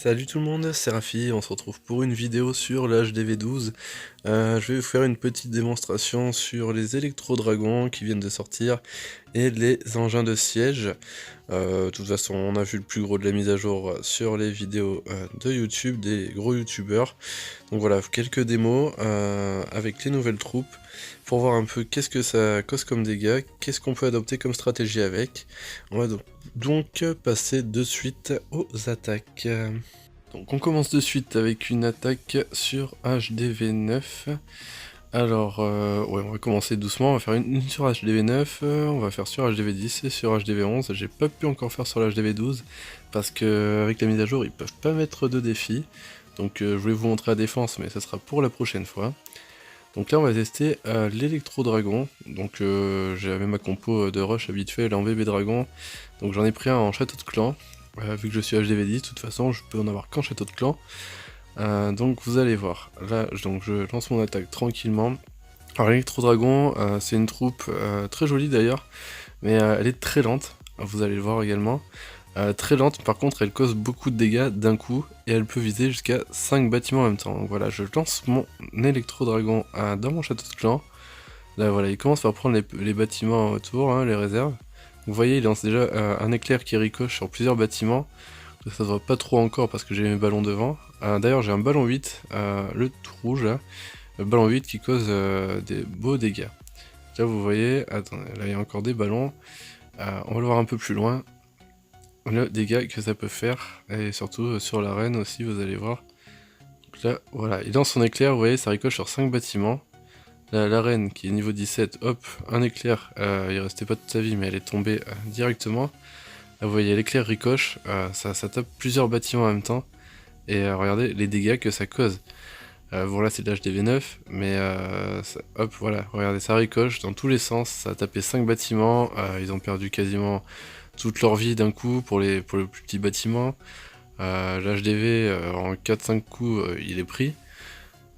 Salut tout le monde, c'est Rafi, on se retrouve pour une vidéo sur l'HDV12. Je vais vous faire une petite démonstration sur les électro-dragons qui viennent de sortir et les engins de siège. De toute façon, on a vu le plus gros de la mise à jour sur les vidéos de YouTube, des gros youtubeurs. Donc voilà, quelques démos avec les nouvelles troupes pour voir un peu qu'est-ce que ça cause comme dégâts, qu'est-ce qu'on peut adopter comme stratégie avec. On va donc passer de suite aux attaques. Donc on commence de suite avec une attaque sur HDV9. Alors, ouais, on va commencer doucement, on va faire une sur HDV9, on va faire sur HDV10 et sur HDV11. J'ai pas pu encore faire sur l'HDV12 parce que avec la mise à jour, ils peuvent pas mettre de défi. Donc je voulais vous montrer la défense, mais ça sera pour la prochaine fois. Donc là, on va tester l'électro-dragon. Donc j'avais ma compo de rush habituelle en bébé dragon. Donc j'en ai pris un en château de clan. Vu que je suis HDV10, de toute façon, je peux en avoir qu'en château de clan. Donc vous allez voir. Là, donc je lance mon attaque tranquillement. Alors l'électro-dragon, c'est une troupe très jolie d'ailleurs, mais elle est très lente. Vous allez le voir également. Très lente, par contre elle cause beaucoup de dégâts d'un coup et elle peut viser jusqu'à 5 bâtiments en même temps. Donc voilà, je lance mon électro-dragon dans mon château de clan. Là voilà, il commence par prendre les bâtiments autour, hein, les réserves. Vous voyez, il lance déjà un éclair qui ricoche sur plusieurs bâtiments. Ça se voit pas trop encore parce que j'ai mes ballons devant. D'ailleurs j'ai un ballon 8, le tout rouge là, le ballon 8 qui cause des beaux dégâts. Là vous voyez, attendez, là il y a encore des ballons. On va le voir un peu plus loin. Le dégât que ça peut faire, et surtout sur l'arène aussi, vous allez voir. Donc là, voilà, il lance son éclair, vous voyez, ça ricoche sur 5 bâtiments. Là, l'arène qui est niveau 17, hop, un éclair, il restait pas toute sa vie, mais elle est tombée directement. Là, vous voyez, l'éclair ricoche, ça tape plusieurs bâtiments en même temps. Et regardez les dégâts que ça cause. Voilà, c'est de l'HDV9, mais hop, voilà, regardez, ça ricoche dans tous les sens, ça a tapé 5 bâtiments, ils ont perdu quasiment toute leur vie d'un coup pour le plus petit bâtiment. L'HDV en 4-5 coups il est pris.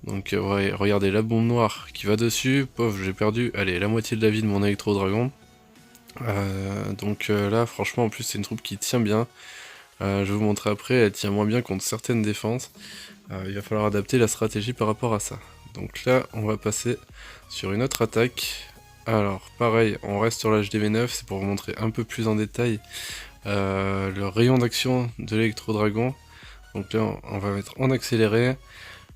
Donc ouais, regardez la bombe noire qui va dessus, pauvre, j'ai perdu, allez, la moitié de la vie de mon électro-dragon. Donc là franchement en plus c'est une troupe qui tient bien. Je vais vous montrer après, elle tient moins bien contre certaines défenses. Il va falloir adapter la stratégie par rapport à ça. Donc là on va passer sur une autre attaque. Alors pareil, on reste sur l'HDV9, c'est pour vous montrer un peu plus en détail le rayon d'action de l'électro-dragon. Donc là on va mettre en accéléré.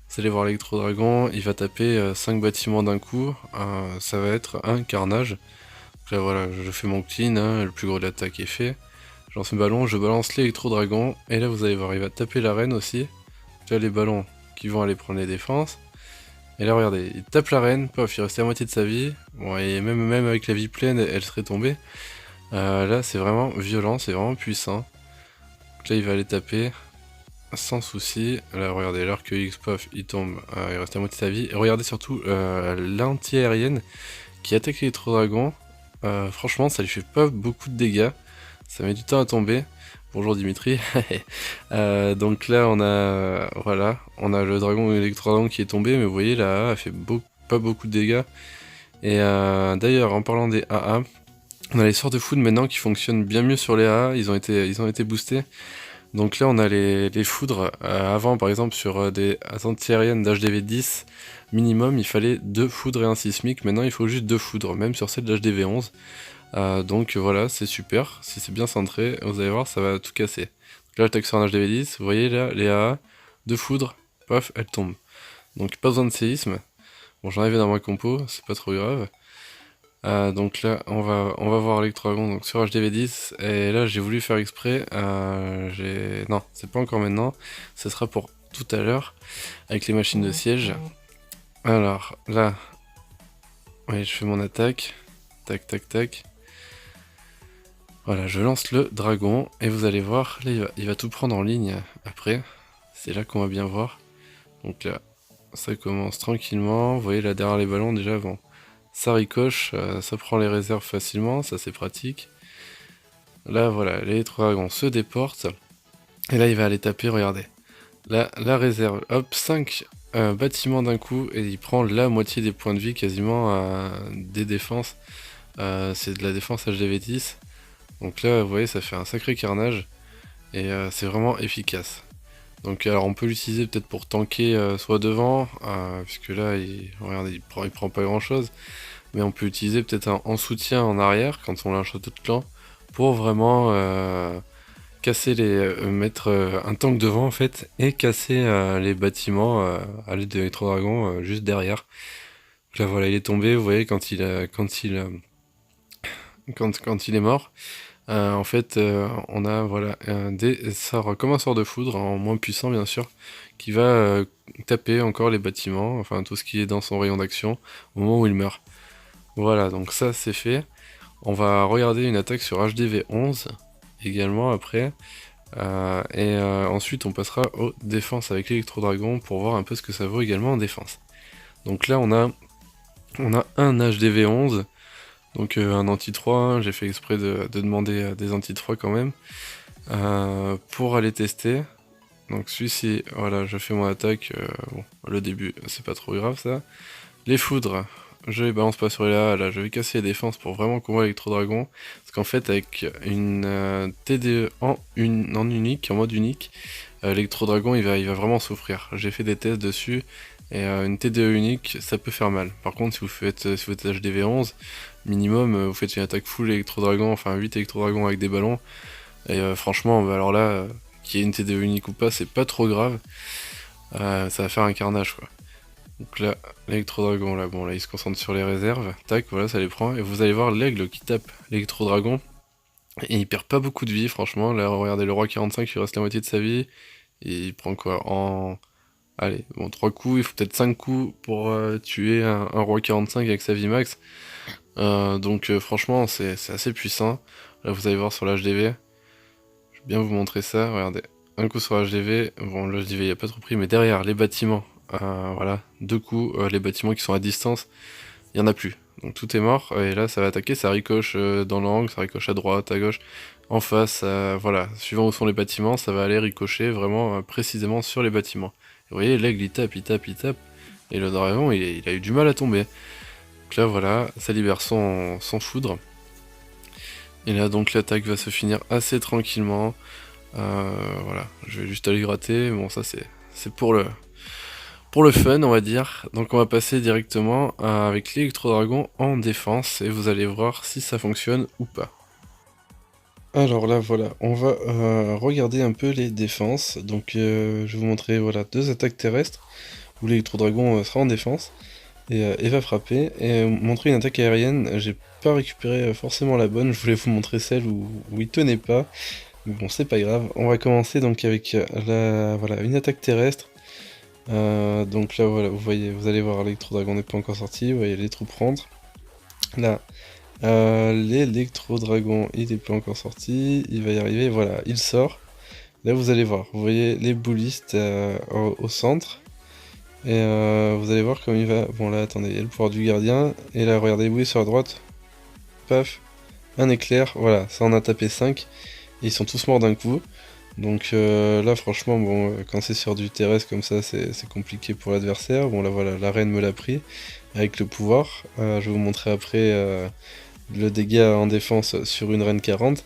Vous allez voir l'électro-dragon, il va taper 5 bâtiments d'un coup, ça va être un carnage. Donc là voilà, je fais mon clean, hein, le plus gros de l'attaque est fait. Je lance mes ballons, je balance l'électro-dragon, et là vous allez voir, il va taper l'arène aussi. Donc là les ballons qui vont aller prendre les défenses. Et là regardez, il tape l'arène, pof, il restait à moitié de sa vie. Bon, et même avec la vie pleine, elle serait tombée. Là c'est vraiment violent, c'est vraiment puissant. Donc là il va aller taper sans souci. Là regardez, l'arc X, pof, il tombe, il reste à moitié de sa vie. Et regardez surtout l'anti-aérienne qui attaque l'électro-dragon. Franchement ça lui fait pas beaucoup de dégâts. Ça met du temps à tomber. Bonjour Dimitri. Donc là on a voilà, on a le dragon électro-dragon qui est tombé, mais vous voyez la AA a fait pas beaucoup de dégâts. Et d'ailleurs en parlant des AA, on a les sorts de foudre maintenant qui fonctionnent bien mieux sur les AA, ils ont été boostés. Donc là on a les foudres. Avant par exemple sur des anti-aériennes d'HDV 10 minimum il fallait 2 foudres et un sismique, maintenant il faut juste 2 foudres, même sur celle d'HDV 11. Donc voilà, c'est super, si c'est bien centré, vous allez voir, ça va tout casser. Donc là, j'attaque sur un HDV10, vous voyez là, les AA, 2 foudres, paf, elles tombent. Donc pas besoin de séisme. Bon, j'en avais dans ma compo, c'est pas trop grave. Donc là, on va voir l'électro-dragon donc sur HDV10, et là, j'ai voulu faire exprès, non, c'est pas encore maintenant, ce sera pour tout à l'heure, avec les machines de siège. Alors, là, oui, je fais mon attaque, tac, tac, tac. Voilà, je lance le dragon et vous allez voir, là il va tout prendre en ligne après. C'est là qu'on va bien voir. Donc là, ça commence tranquillement. Vous voyez là derrière les ballons déjà, bon, ça ricoche, ça prend les réserves facilement, ça c'est pratique. Là voilà, les trois dragons se déportent. Et là il va aller taper, regardez. Là, la réserve, hop, 5 bâtiments d'un coup et il prend la moitié des points de vie quasiment des défenses. C'est de la défense HDV10. Donc là, vous voyez, ça fait un sacré carnage. Et c'est vraiment efficace. Donc alors on peut l'utiliser peut-être pour tanker soit devant, puisque là, regardez, il prend pas grand chose. Mais on peut l'utiliser peut-être en soutien en arrière, quand on a un château de clan, pour vraiment casser mettre un tank devant en fait, et casser les bâtiments à l'aide d'électro-dragon juste derrière. Donc là voilà, il est tombé, vous voyez, quand il est mort. En fait, on a voilà, des sorts comme un sort de foudre, en moins puissant bien sûr, qui va taper encore les bâtiments, enfin tout ce qui est dans son rayon d'action, au moment où il meurt. Voilà, donc ça c'est fait. On va regarder une attaque sur HDV11 également après. Ensuite on passera aux défenses avec l'électro-dragon pour voir un peu ce que ça vaut également en défense. Donc là on a un HDV11. Donc un anti-3, j'ai fait exprès de demander des anti-3 quand même, pour aller tester. Donc celui-ci, voilà, je fais mon attaque, bon, le début, c'est pas trop grave ça. Les foudres, je les balance pas sur là, je vais casser les défenses pour vraiment qu'on voit l'électro-dragon. Parce qu'en fait, avec une TDE en unique, en mode unique, l'électro-dragon il va vraiment souffrir. J'ai fait des tests dessus, et une TDE unique, ça peut faire mal. Par contre, si vous êtes HDV11, minimum, vous faites une attaque full électro-dragon, enfin 8 électro-dragons avec des ballons, et franchement, bah alors là, qu'il y ait une TDE unique ou pas, c'est pas trop grave, ça va faire un carnage quoi. Donc là, l'électro-dragon, là, bon là il se concentre sur les réserves, tac, voilà, ça les prend, et vous allez voir l'aigle qui tape l'électro-dragon, et il perd pas beaucoup de vie, franchement, là regardez le roi 45, il reste la moitié de sa vie, et il prend quoi en... Allez, bon, 3 coups, il faut peut-être 5 coups pour tuer un roi 45 avec sa vie max. Donc franchement, c'est assez puissant. Là, vous allez voir sur l'HDV. Je vais bien vous montrer ça. Regardez, un coup sur l'HDV. Bon, l'HDV, il n'y a pas trop pris, mais derrière, les bâtiments. Voilà, 2 coups. Les bâtiments qui sont à distance, il n'y en a plus. Donc tout est mort. Et là, ça va attaquer. Ça ricoche dans l'angle, ça ricoche à droite, à gauche, en face. Voilà, suivant où sont les bâtiments, ça va aller ricocher vraiment précisément sur les bâtiments. Et vous voyez, l'aigle, il tape, il tape, il tape. Et le dragon, il a eu du mal à tomber. Donc là voilà, ça libère son foudre. Et là donc l'attaque va se finir assez tranquillement. Voilà, je vais juste aller gratter. Bon ça c'est pour le fun on va dire. Donc on va passer directement avec l'électro-dragon en défense. Et vous allez voir si ça fonctionne ou pas. Alors là voilà, on va regarder un peu les défenses. Donc je vais vous montrer voilà, 2 attaques terrestres où l'électro-dragon sera en défense. Et va frapper, et montrer une attaque aérienne, j'ai pas récupéré forcément la bonne, je voulais vous montrer celle où il tenait pas, mais bon c'est pas grave. On va commencer donc avec voilà, une attaque terrestre. Donc là voilà, vous voyez, vous allez voir l'électro-dragon n'est pas encore sorti, vous voyez les troupes rentrent. Là, l'électro-dragon il est pas encore sorti, il va y arriver, voilà, il sort. Là vous allez voir, vous voyez les boulistes au centre. Et vous allez voir comme il va... Bon là attendez, il y a le pouvoir du gardien. Et là regardez, oui sur la droite. Paf. Un éclair. Voilà, ça en a tapé 5. Et ils sont tous morts d'un coup. Donc là franchement, bon, quand c'est sur du terrestre comme ça, c'est compliqué pour l'adversaire. Bon là voilà, la reine me l'a pris. Avec le pouvoir. Je vais vous montrer après le dégât en défense sur une reine 40.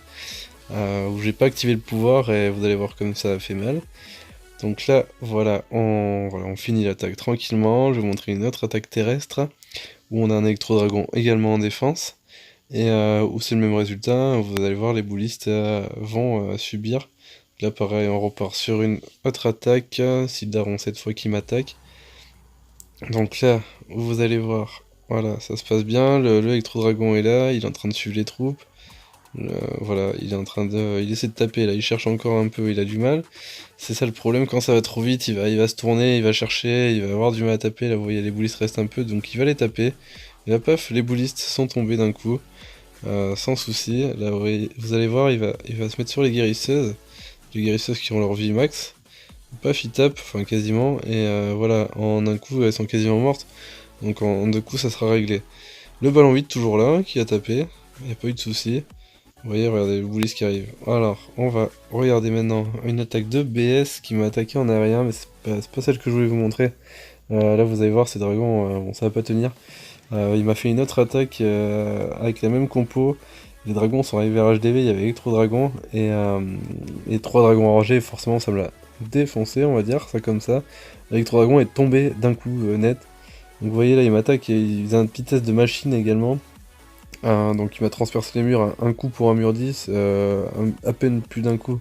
Où j'ai pas activé le pouvoir et vous allez voir comme ça fait mal. Donc là, voilà, on finit l'attaque tranquillement. Je vais vous montrer une autre attaque terrestre, où on a un électro-dragon également en défense, et où c'est le même résultat. Vous allez voir, les boulistes vont subir. Là, pareil, on repart sur une autre attaque, c'est le daron cette fois qui m'attaque. Donc là, vous allez voir, voilà, ça se passe bien, l'électro-dragon est là, il est en train de suivre les troupes. Voilà, il est en train de... Il essaie de taper là, il cherche encore un peu, il a du mal. C'est ça le problème, quand ça va trop vite, il va se tourner, il va chercher, il va avoir du mal à taper. Là vous voyez les boulistes restent un peu, donc il va les taper. Et là paf, les boulistes sont tombés d'un coup, sans souci. Là vous allez voir, il va se mettre sur les guérisseuses. Les guérisseuses qui ont leur vie max. Paf, il tape, enfin quasiment, et voilà, en un coup elles sont quasiment mortes. Donc en 2 coups ça sera réglé. Le ballon 8 toujours là, qui a tapé, il n'y a pas eu de souci. Vous voyez, regardez le bouliste qui arrive. Alors, on va regarder maintenant une attaque de BS qui m'a attaqué en aérien, mais c'est pas celle que je voulais vous montrer. Là, vous allez voir, ces dragons, bon, ça va pas tenir. Il m'a fait une autre attaque avec la même compo. Les dragons sont arrivés vers HDV, il y avait Electro Dragon et 3 dragons enragés, forcément ça me l'a défoncé, on va dire, ça comme ça. L'électro-dragon est tombé d'un coup net. Donc vous voyez là, il m'attaque et il faisait un petit test de machine également. Donc il m'a transpercé les murs, un coup pour un mur 10, à peine plus d'un coup.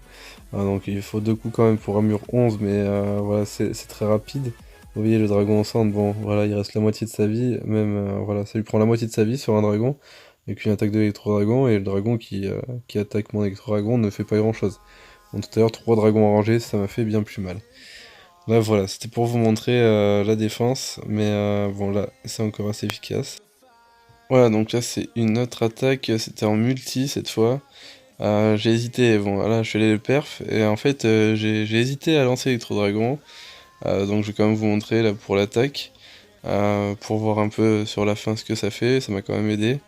Donc il faut 2 coups quand même pour un mur 11, mais voilà, c'est très rapide. Vous voyez le dragon en centre, bon voilà, il reste la moitié de sa vie, même voilà, ça lui prend la moitié de sa vie sur un dragon, avec une attaque de l'électro-dragon, et le dragon qui attaque mon électro-dragon ne fait pas grand chose. Donc tout à l'heure, 3 dragons en rangée, ça m'a fait bien plus mal. Là voilà, c'était pour vous montrer la défense, mais bon là, c'est encore assez efficace. Voilà, donc là c'est une autre attaque, c'était en multi cette fois. J'ai hésité, bon là je suis allé le perf, et en fait j'ai hésité à lancer l'électro-dragon, donc je vais quand même vous montrer là pour l'attaque, pour voir un peu sur la fin ce que ça fait, ça m'a quand même aidé.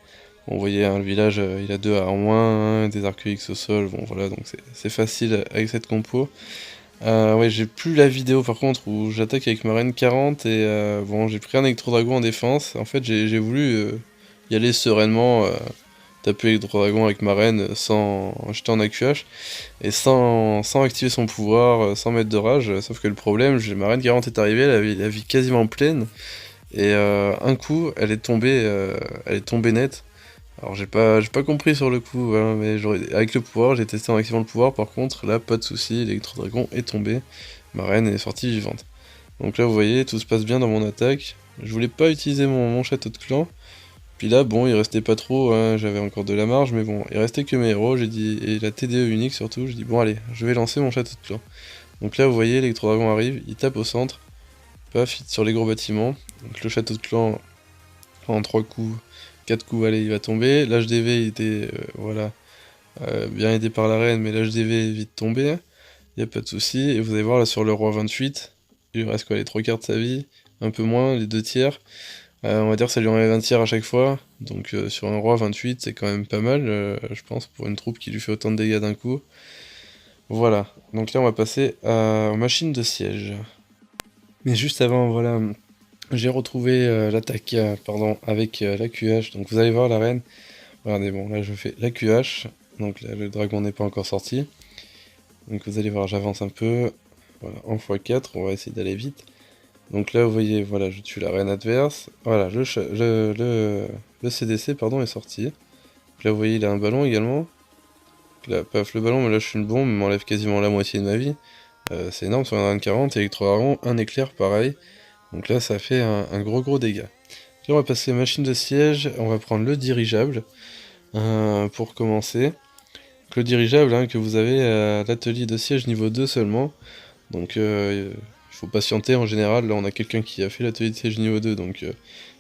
Bon, vous voyez, hein, le village il a 2 A en moins, hein, des arcs X au sol, bon voilà, donc c'est facile avec cette compo. Ouais, j'ai plus la vidéo par contre où j'attaque avec ma reine 40 et bon, j'ai pris un électro-dragon en défense. En fait, j'ai voulu y aller sereinement, taper l'électro-dragon avec ma reine sans. J'étais en AQH et sans activer son pouvoir, sans mettre de rage. Sauf que le problème, ma reine 40 est arrivée, elle avait la vie quasiment pleine et un coup, elle est tombée net. Alors j'ai pas compris sur le coup, hein, mais avec le pouvoir, j'ai testé en activant le pouvoir, par contre, là, pas de souci, l'électro-dragon est tombé, ma reine est sortie vivante. Donc là, vous voyez, tout se passe bien dans mon attaque. Je voulais pas utiliser mon château de clan, puis là, bon, il restait pas trop, hein, j'avais encore de la marge, mais bon, il restait que mes héros, j'ai dit, et la TDE unique surtout, j'ai dit, bon allez, je vais lancer mon château de clan. Donc là, vous voyez, l'électro-dragon arrive, il tape au centre, paf, il sur les gros bâtiments, donc le château de clan, en 3 coups, 4 coups, allez, il va tomber. L'HDV il était voilà, bien aidé par la reine, mais l'HDV est vite tombé, il n'y a pas de souci. Et vous allez voir là sur le roi 28, il lui reste quoi, les 3 quarts de sa vie, un peu moins, les 2 tiers. On va dire que ça lui enlève un tiers à chaque fois, donc sur un roi 28 c'est quand même pas mal, je pense, pour une troupe qui lui fait autant de dégâts d'un coup. Voilà, donc là on va passer aux machines de siège. Mais juste avant, voilà, j'ai retrouvé l'attaque, pardon, avec la QH, donc vous allez voir la reine. Regardez, bon, là je fais la QH, donc là le dragon n'est pas encore sorti. Donc vous allez voir, j'avance un peu, voilà, en x4, on va essayer d'aller vite. Donc là vous voyez, voilà, je tue la reine adverse, voilà, le CDC, pardon, est sorti. Donc là vous voyez, il a un ballon également. Donc là, paf, le ballon me lâche une bombe, m'enlève quasiment la moitié de ma vie. C'est énorme sur un reine 40, électro-dragon, un éclair pareil. Donc là ça fait un gros dégât. Là on va passer aux machines de siège, on va prendre le dirigeable. Pour commencer. Donc, le dirigeable hein, que vous avez à l'atelier de siège niveau 2 seulement. Donc il faut patienter en général. Là on a quelqu'un qui a fait l'atelier de siège niveau 2. Donc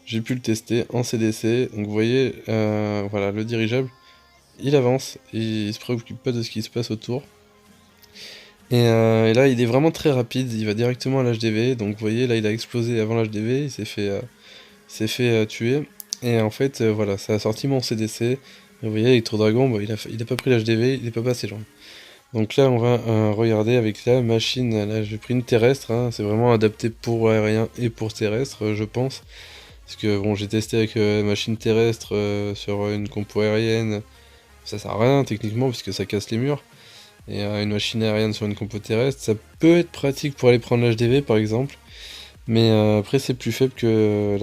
j'ai pu le tester en CDC. Donc vous voyez, voilà, le dirigeable, il avance. Il se préoccupe pas de ce qui se passe autour. Et là il est vraiment très rapide. Il va directement à l'HDV. Donc vous voyez là il a explosé avant l'HDV. Il s'est fait tuer. Et en fait voilà, ça a sorti mon CDC. Et vous voyez, Electro-Dragon, bon, il a pas pris l'HDV, il est pas passé loin. Donc là, on va regarder avec la machine. Là, j'ai pris une terrestre, hein, c'est vraiment adapté pour aérien et pour terrestre, je pense. Parce que bon, j'ai testé avec la machine terrestre sur une compo aérienne, ça sert à rien techniquement, puisque ça casse les murs. Et une machine aérienne sur une compo terrestre, ça peut être pratique pour aller prendre l'HDV par exemple. Mais après, c'est plus faible que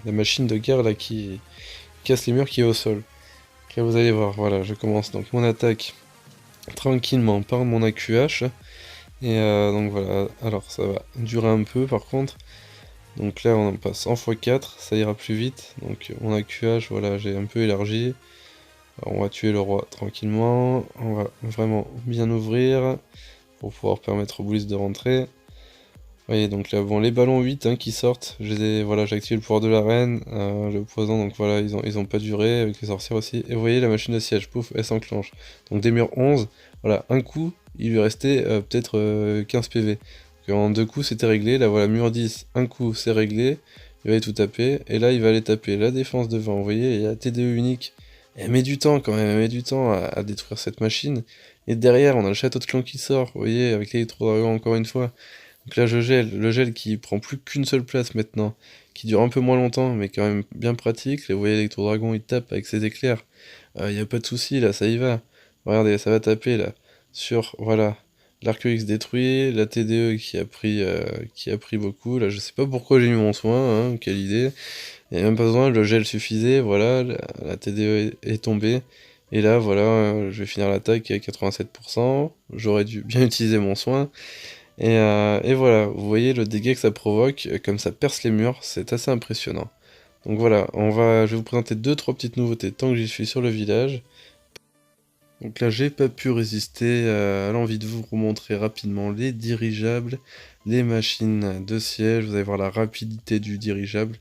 la machine de guerre là, qui casse les murs qui est au sol. Là vous allez voir, voilà, je commence donc mon attaque tranquillement par mon AQH. Et donc voilà, alors ça va durer un peu par contre. Donc là on passe en x4, ça ira plus vite. Donc mon AQH, voilà, j'ai un peu élargi. Alors, on va tuer le roi tranquillement. On va vraiment bien ouvrir pour pouvoir permettre au Bliss de rentrer. Vous voyez, donc là, bon, les ballons 8 hein, qui sortent, voilà, j'ai activé le pouvoir de la reine, le poison, donc voilà, ils ont pas duré, avec les sorcières aussi. Et vous voyez, la machine de siège, pouf, elle s'enclenche. Donc des murs 11, voilà, un coup, il lui restait peut-être 15 PV. Donc, en 2 coups, c'était réglé, là voilà, mur 10, un coup, c'est réglé, il va aller tout taper, et là, il va aller taper la défense devant, vous voyez, il y a TDE unique. Elle met du temps quand même, elle met du temps à détruire cette machine. Et derrière, on a le château de clan qui sort, vous voyez, avec l'électro-dragon encore une fois. Donc là je gèle, le gel qui prend plus qu'une seule place maintenant, qui dure un peu moins longtemps mais quand même bien pratique. Là vous voyez l'électro-dragon il tape avec ses éclairs, y a pas de souci là, ça y va. Regardez, ça va taper là, sur, voilà, L'Arc-X détruit, la TDE qui a pris beaucoup. Là, je sais pas pourquoi j'ai mis mon soin, hein, quelle idée. Il n'y a même pas besoin, le gel suffisait, voilà, la TDE est tombée. Et là, voilà, je vais finir l'attaque à 87%. J'aurais dû bien utiliser mon soin. Et voilà, vous voyez le dégât que ça provoque, comme ça perce les murs, c'est assez impressionnant. Donc voilà, je vais vous présenter deux, trois petites nouveautés tant que j'y suis sur le village. Donc là, j'ai pas pu résister à l'envie de vous montrer rapidement les dirigeables, les machines de siège. Vous allez voir la rapidité du dirigeable,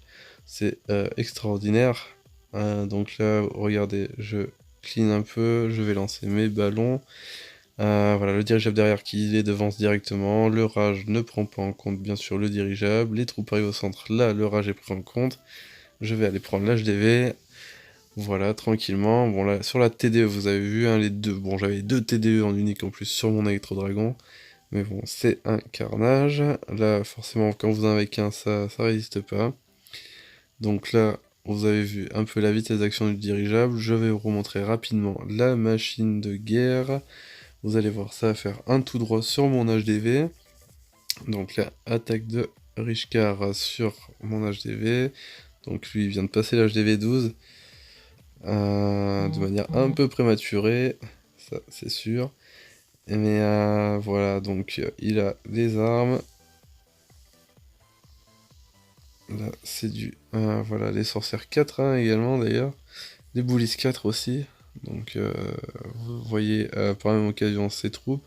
c'est extraordinaire. Donc là, regardez, je clean un peu, je vais lancer mes ballons. Voilà, le dirigeable derrière qui les devance directement. Le rage ne prend pas en compte, bien sûr, le dirigeable. Les troupes arrivent au centre, là, le rage est pris en compte. Je vais aller prendre l'HDV. Voilà, tranquillement. Bon, là, sur la TDE, vous avez vu, hein, les deux. Bon, j'avais deux TDE en unique en plus sur mon électro-dragon. Mais bon, c'est un carnage. Là, forcément, quand vous en avez qu'un, ça résiste pas. Donc là, vous avez vu un peu la vitesse d'action du dirigeable. Je vais vous remontrer rapidement la machine de guerre. Vous allez voir, ça va faire un tout droit sur mon HDV. Donc là, attaque de Richcar sur mon HDV. Donc lui, il vient de passer l'HDV 12. De manière un peu prématurée, ça c'est sûr. Mais voilà, donc il a des armes. Là, c'est du... voilà, les sorcières 4 hein, également d'ailleurs. Les boulisses 4 aussi. Donc vous voyez par la même occasion ces troupes.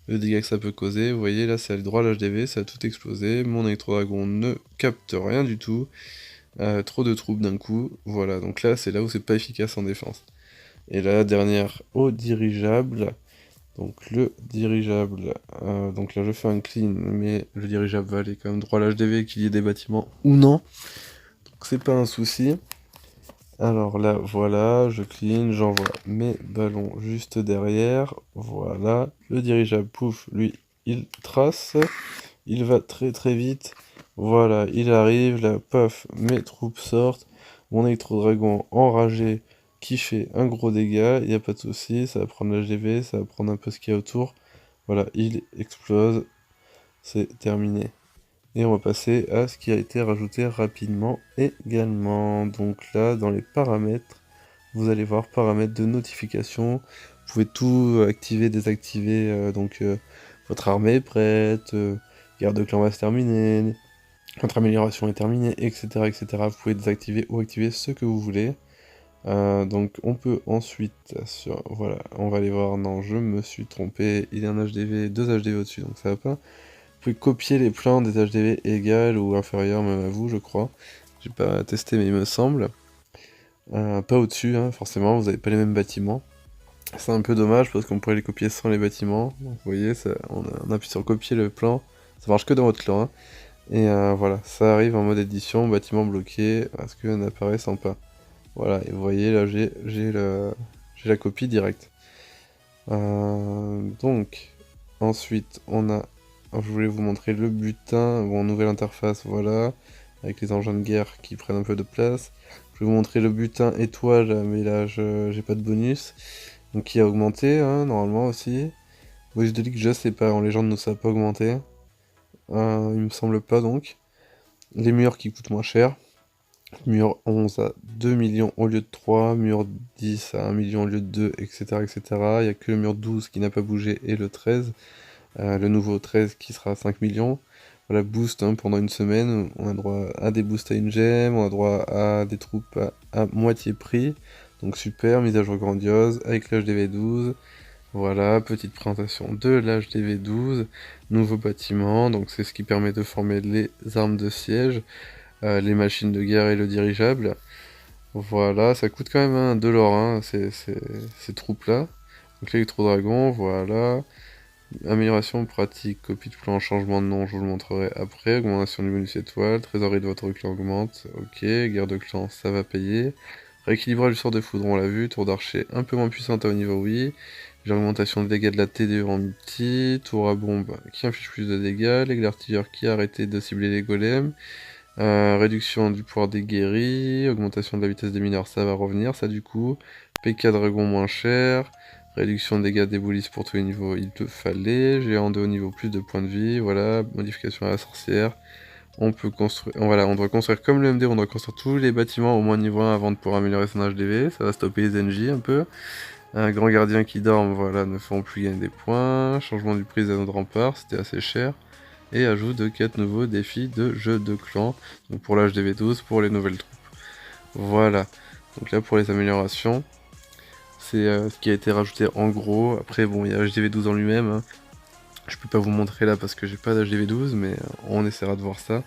Le dégât que ça peut causer. Vous voyez là, c'est allé droit à l'HDV, ça a tout explosé. Mon électro-dragon ne capte rien du tout. Trop de troupes d'un coup. Voilà, donc là, c'est là où c'est pas efficace en défense. Et la dernière au dirigeable. Donc le dirigeable, donc là je fais un clean, mais le dirigeable va aller quand même droit à l'HDV, qu'il y ait des bâtiments ou non. Donc c'est pas un souci. Alors là, voilà, je clean, j'envoie mes ballons juste derrière. Voilà, le dirigeable, pouf, lui, il trace. Il va très très vite. Voilà, il arrive, là, paf, mes troupes sortent. Mon électro-dragon enragé qui fait un gros dégât, il n'y a pas de souci, ça va prendre l'HDV, ça va prendre un peu ce qu'il y a autour. Voilà, il explose, c'est terminé. Et on va passer à ce qui a été rajouté rapidement également. Donc là, dans les paramètres, vous allez voir paramètres de notification. Vous pouvez tout activer, désactiver. Votre armée est prête, guerre de clan va se terminer, votre amélioration est terminée, etc., etc. Vous pouvez désactiver ou activer ce que vous voulez. Donc on peut ensuite, voilà, on va aller voir, non, je me suis trompé, il y a un HDV, deux HDV au-dessus, donc ça va pas. Vous pouvez copier les plans des HDV égales ou inférieurs même à vous, je crois. J'ai pas testé, mais il me semble. Pas au-dessus, hein, forcément, vous n'avez pas les mêmes bâtiments. C'est un peu dommage parce qu'on pourrait les copier sans les bâtiments. Donc, vous voyez, on appuie sur copier le plan. Ça marche que dans votre clan. Hein. Et voilà, ça arrive en mode édition, bâtiment bloqué, parce que n'apparaissant pas. Voilà, et vous voyez, là j'ai la copie directe. Donc, ensuite, je voulais vous montrer le butin, bon, nouvelle interface, voilà, avec les engins de guerre qui prennent un peu de place. Je vais vous montrer le butin étoile, mais là, j'ai pas de bonus. Donc, qui a augmenté, hein, normalement aussi. Bonus de ligue, je sais pas, en légende, nous, ça a pas augmenté. Il me semble pas, donc. Les murs qui coûtent moins cher. Mur 11 à 2 millions au lieu de 3, mur 10 à 1 million au lieu de 2, etc. etc. Il n'y a que le mur 12 qui n'a pas bougé et le 13. Le nouveau 13 qui sera à 5 millions. Voilà, boost hein, pendant une semaine. On a droit à des boosts à une gemme, on a droit à des troupes à moitié prix. Donc super, mise à jour grandiose avec l'HDV 12. Voilà, petite présentation de l'HDV 12. Nouveau bâtiment, donc c'est ce qui permet de former les armes de siège. Les machines de guerre et le dirigeable. Voilà, ça coûte quand même de l'or, hein, ces troupes-là. Donc l'électro-dragon, voilà. Amélioration pratique, copie de plan, changement de nom, je vous le montrerai après. Augmentation du bonus étoile, trésorerie de votre clan augmente, ok. Guerre de clan, ça va payer. Rééquilibrage du sort de foudre, on l'a vu. Tour d'archer, un peu moins puissante au niveau, oui. J'ai augmentation de dégâts de la TDE en multi. Tour à bombe qui inflige plus de dégâts. L'aigle artilleur qui a arrêté de cibler les golems. Réduction du pouvoir des guéris, augmentation de la vitesse des mineurs, ça va revenir, ça du coup. PK Dragon moins cher, Réduction de dégâts d'éboulis pour tous les niveaux, il te fallait. Géant de haut niveau, plus de points de vie, voilà. Modification à la sorcière. On peut construire, voilà, on doit construire comme le MD, on doit construire tous les bâtiments au moins niveau 1 avant de pouvoir améliorer son HDV. Ça va stopper les NJ un peu. Un grand gardien qui dorme, voilà, ne feront plus gagner des points. Changement du prix des anneaux de rempart, c'était assez cher. Et ajout de 4 nouveaux défis de jeu de clan. Donc pour l'HDV 12, pour les nouvelles troupes. Voilà. Donc là pour les améliorations, c'est ce qui a été rajouté en gros. Après bon, il y a HDV 12 en lui-même. Hein. Je peux pas vous montrer là parce que j'ai pas d'HDV 12, mais on essaiera de voir ça.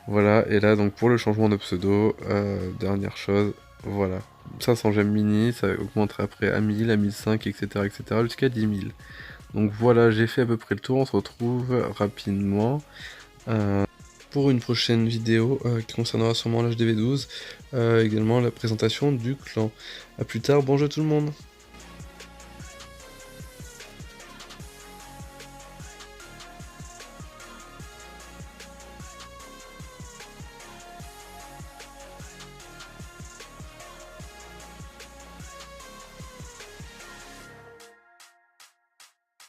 Voilà, et là donc pour le changement de pseudo, dernière chose, voilà. 500 gemmes mini, ça augmenterait après à 1000, à 1005, etc. etc. jusqu'à 10 000. Donc voilà, j'ai fait à peu près le tour, on se retrouve rapidement pour une prochaine vidéo qui concernera sûrement l'HDV 12, également la présentation du clan. A plus tard, bon jeu tout le monde.